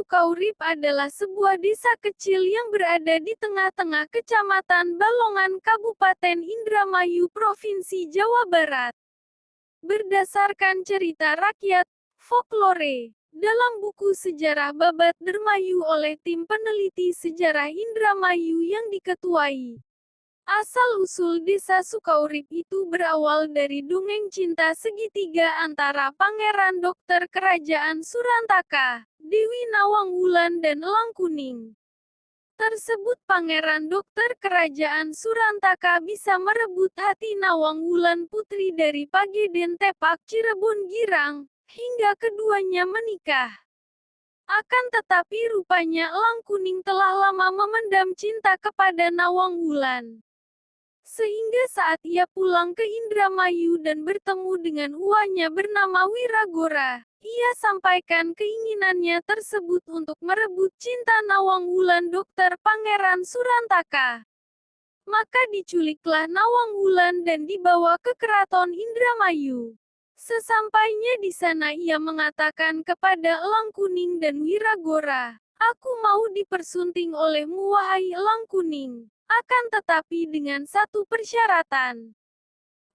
Sukaurip adalah sebuah desa kecil yang berada di tengah-tengah Kecamatan Balongan, Kabupaten Indramayu, Provinsi Jawa Barat. Berdasarkan cerita rakyat, folklore, dalam buku sejarah Babat Dermayu oleh tim peneliti sejarah Indramayu yang diketuai. Asal-usul desa Sukaurip itu berawal dari dongeng cinta segitiga antara Pangeran Dokter Kerajaan Surantaka, Dewi Nawang Wulan dan Elang Kuning. Tersebut Pangeran Dokter Kerajaan Surantaka bisa merebut hati Nawang Wulan putri dari Pageden Tepak Cirebon Girang, hingga keduanya menikah. Akan tetapi rupanya Elang Kuning telah lama memendam cinta kepada Nawang Wulan. Sehingga saat ia pulang ke Indramayu dan bertemu dengan uanya bernama Wiragora, ia sampaikan keinginannya tersebut untuk merebut cinta Nawang Wulan Dokter Pangeran Surantaka. Maka diculiklah Nawang Wulan dan dibawa ke keraton Indramayu. Sesampainya di sana ia mengatakan kepada Elang Kuning dan Wiragora, "Aku mau dipersunting olehmu wahai Elang Kuning. Akan tetapi dengan satu persyaratan.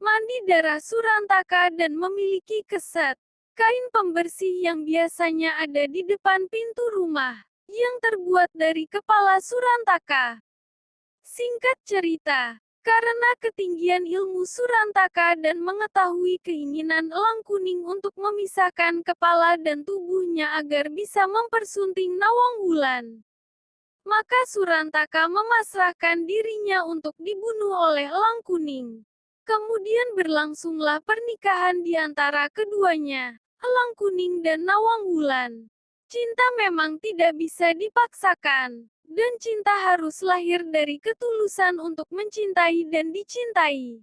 Mandi darah Surantaka dan memiliki keset, kain pembersih yang biasanya ada di depan pintu rumah, yang terbuat dari kepala Surantaka." Singkat cerita, karena ketinggian ilmu Surantaka dan mengetahui keinginan Elang Kuning untuk memisahkan kepala dan tubuhnya agar bisa mempersunting Nawang Wulan, maka Surantaka memasrahkan dirinya untuk dibunuh oleh Elang Kuning. Kemudian berlangsunglah pernikahan di antara keduanya, Elang Kuning dan Nawang Wulan. Cinta memang tidak bisa dipaksakan, dan cinta harus lahir dari ketulusan untuk mencintai dan dicintai.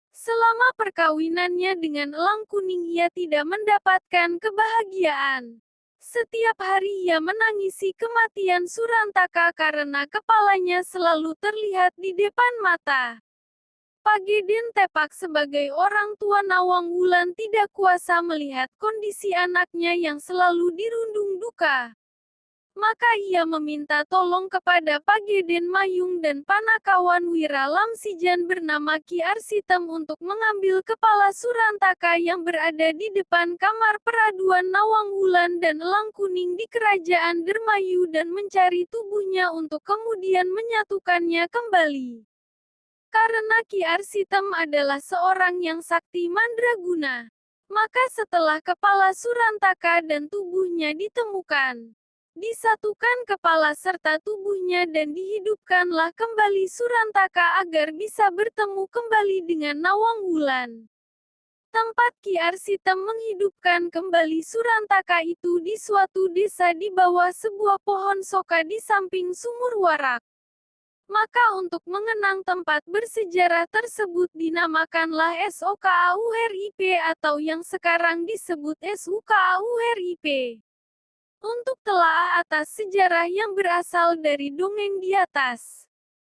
Selama perkawinannya dengan Elang Kuning ia tidak mendapatkan kebahagiaan. Setiap hari ia menangisi kematian Surantaka karena kepalanya selalu terlihat di depan mata. Pageden Tepak sebagai orang tua Nawang Wulan tidak kuasa melihat kondisi anaknya yang selalu dirundung duka. Maka ia meminta tolong kepada Pageden Mayung dan Panakawan Wira Lamsijan bernama Ki Arsitem untuk mengambil kepala Surantaka yang berada di depan kamar peraduan Nawang Wulan dan Elang Kuning di Kerajaan Dermayu dan mencari tubuhnya untuk kemudian menyatukannya kembali. Karena Ki Arsitem adalah seorang yang sakti mandraguna, maka setelah kepala Surantaka dan tubuhnya ditemukan, disatukan kepala serta tubuhnya dan dihidupkanlah kembali Surantaka agar bisa bertemu kembali dengan Nawang Wulan. Tempat Ki Arsitem menghidupkan kembali Surantaka itu di suatu desa di bawah sebuah pohon soka di samping sumur warak. Maka untuk mengenang tempat bersejarah tersebut dinamakanlah SOKAURIP atau yang sekarang disebut SUKAURIP. Untuk telaah atas sejarah yang berasal dari dongeng di atas.